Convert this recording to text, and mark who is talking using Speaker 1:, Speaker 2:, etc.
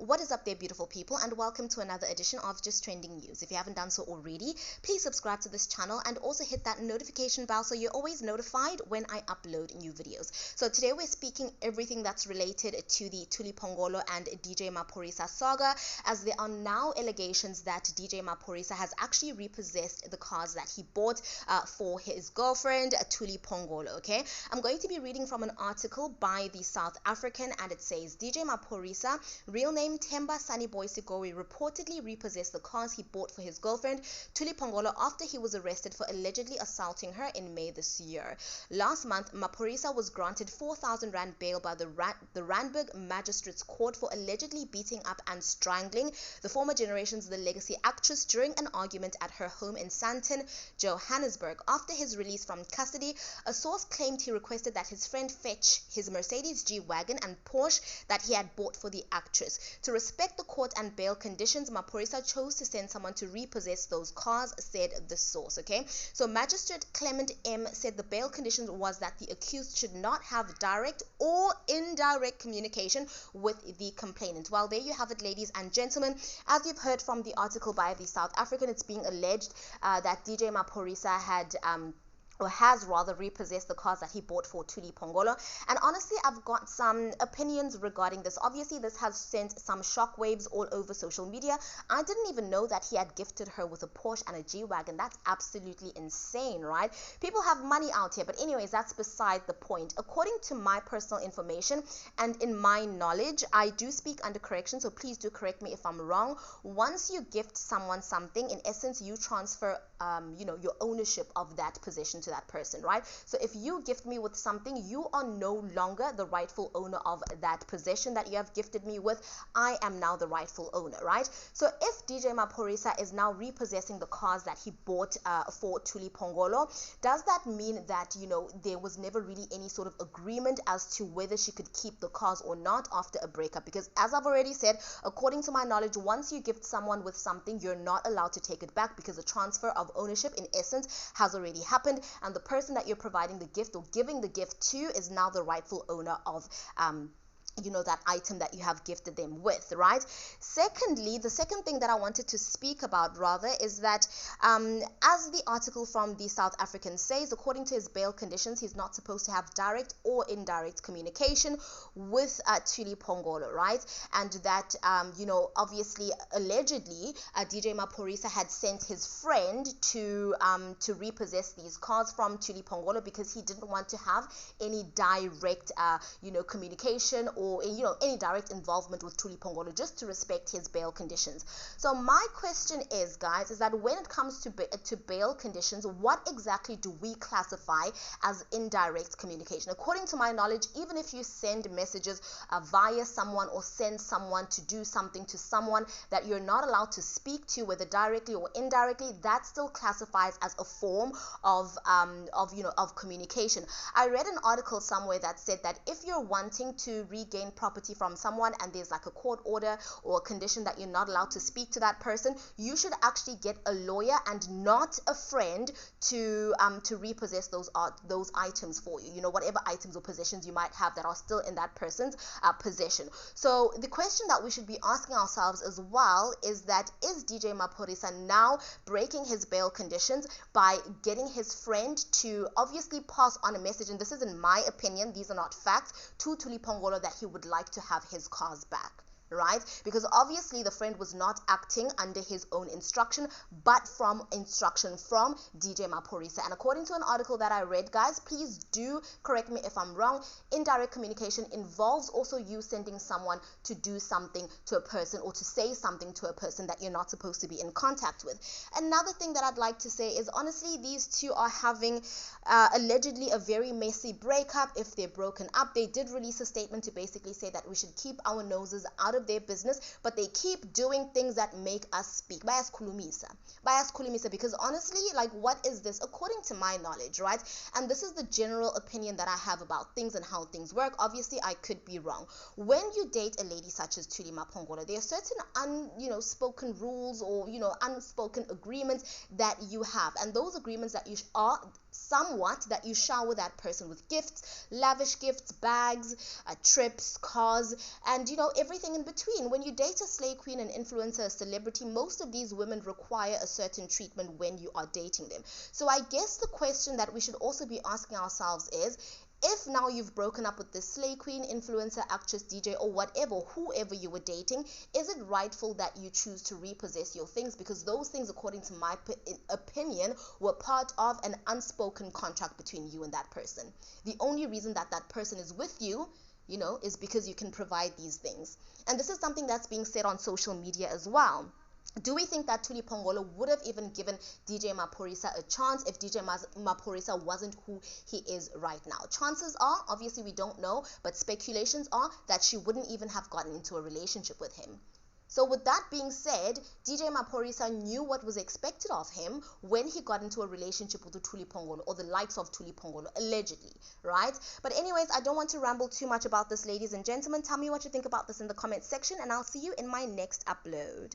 Speaker 1: What is up there, beautiful people, and welcome to another edition of Just Trending News. If you haven't done so already, please subscribe to this channel and also hit that notification bell so you're always notified when I upload new videos. So today we're speaking everything that's related to the Thuli Phongolo and Dj Maphorisa saga, as there are now allegations that Dj Maphorisa has actually repossessed the cars that he bought for his girlfriend, Thuli Phongolo. Okay, I'm going to be reading from an article by the South African, and it says DJ Maphorisa, real name Themba Sunnyboy Sigori, reportedly repossessed the cars he bought for his girlfriend Thuli Phongolo after he was arrested for allegedly assaulting her in May this year. Last month, Maphorisa was granted 4,000 rand bail by the Randburg Magistrates Court for allegedly beating up and strangling the former generation's The Legacy actress during an argument at her home in Sandton, Johannesburg. After his release from custody, a source claimed he requested that his friend fetch his Mercedes G-Wagon and Porsche that he had bought for the actress. To respect the court and bail conditions, Maphorisa chose to send someone to repossess those cars, said the source. Okay, so Magistrate Clement M said the bail conditions was that the accused should not have direct or indirect communication with the complainant. Well, there you have it, ladies and gentlemen. As you've heard from the article by the South African, it's being alleged that DJ Maphorisa had or has rather repossessed the cars that he bought for Thuli Phongolo. And honestly, I've got some opinions regarding this. Obviously, this has sent some shockwaves all over social media. I didn't even know that he had gifted her with a Porsche and a G-Wagon. That's absolutely insane, right? People have money out here. But anyways, that's beside the point. According to my personal information and in my knowledge, I do speak under correction, so please do correct me if I'm wrong. Once you gift someone something, in essence, you transfer your ownership of that possession to that person, right? So if you gift me with something, you are no longer the rightful owner of that possession that you have gifted me with. I am now the rightful owner, right? So if DJ Maphorisa is now repossessing the cars that he bought for Thuli Phongolo, does that mean that, there was never really any sort of agreement as to whether she could keep the cars or not after a breakup? Because as I've already said, according to my knowledge, once you gift someone with something, you're not allowed to take it back, because the transfer of ownership in essence has already happened, and the person that you're providing the gift or giving the gift to is now the rightful owner of that item that you have gifted them with, right? Secondly, the second thing that I wanted to speak about rather is that as the article from the South African says, according to his bail conditions, he's not supposed to have direct or indirect communication with Thuli Phongolo, right? And that obviously allegedly DJ Maphorisa had sent his friend to repossess these cars from Thuli Phongolo because he didn't want to have any direct communication or any direct involvement with Thuli Phongolo, just to respect his bail conditions. So my question is, guys, is that when it comes to bail conditions, what exactly do we classify as indirect communication? According to my knowledge, even if you send messages via someone or send someone to do something to someone that you're not allowed to speak to, whether directly or indirectly, that still classifies as a form of communication. I read an article somewhere that said that if you're wanting to regain property from someone and there's like a court order or a condition that you're not allowed to speak to that person, you should actually get a lawyer and not a friend to repossess those items for you, whatever items or possessions you might have that are still in that person's possession. So the question that we should be asking ourselves as well is that, is DJ Maphorisa now breaking his bail conditions by getting his friend to obviously pass on a message, and this is in my opinion, these are not facts, to Thuli Phongolo that he would like to have his cars back, right? Because obviously the friend was not acting under his own instruction, but from instruction from DJ Maphorisa. And according to an article that I read, guys, please do correct me if I'm wrong, indirect communication involves also you sending someone to do something to a person or to say something to a person that you're not supposed to be in contact with. Another thing that I'd like to say is, honestly, these two are having allegedly a very messy breakup. If they're broken up, they did release a statement to basically say that we should keep our noses out of their business, but they keep doing things that make us speak. Bayaskhulumisa, because honestly, like, what is this? According to my knowledge, right? And this is the general opinion that I have about things and how things work. Obviously, I could be wrong. When you date a lady such as Thuli Phongolo, there are certain unspoken rules or unspoken agreements that you have, and those agreements that you are somewhat that you shower that person with gifts, lavish gifts, bags, trips, cars, and everything in between. between, when you date a slay queen, an influencer, a celebrity, most of these women require a certain treatment when you are dating them. So I guess the question that we should also be asking ourselves is, if now you've broken up with this slay queen, influencer, actress, DJ, or whatever, whoever you were dating, is it rightful that you choose to repossess your things? Because those things, according to my opinion, were part of an unspoken contract between you and that person. The only reason that that person is with you, is because you can provide these things. And this is something that's being said on social media as well. Do we think that Thuli Phongolo would have even given DJ Maphorisa a chance if DJ Maphorisa wasn't who he is right now? Chances are, obviously we don't know, but speculations are that she wouldn't even have gotten into a relationship with him. So with that being said, DJ Maphorisa knew what was expected of him when he got into a relationship with the Thuli Phongolo, or the likes of Thuli Phongolo, allegedly, right? But anyways, I don't want to ramble too much about this, ladies and gentlemen. Tell me what you think about this in the comment section, and I'll see you in my next upload.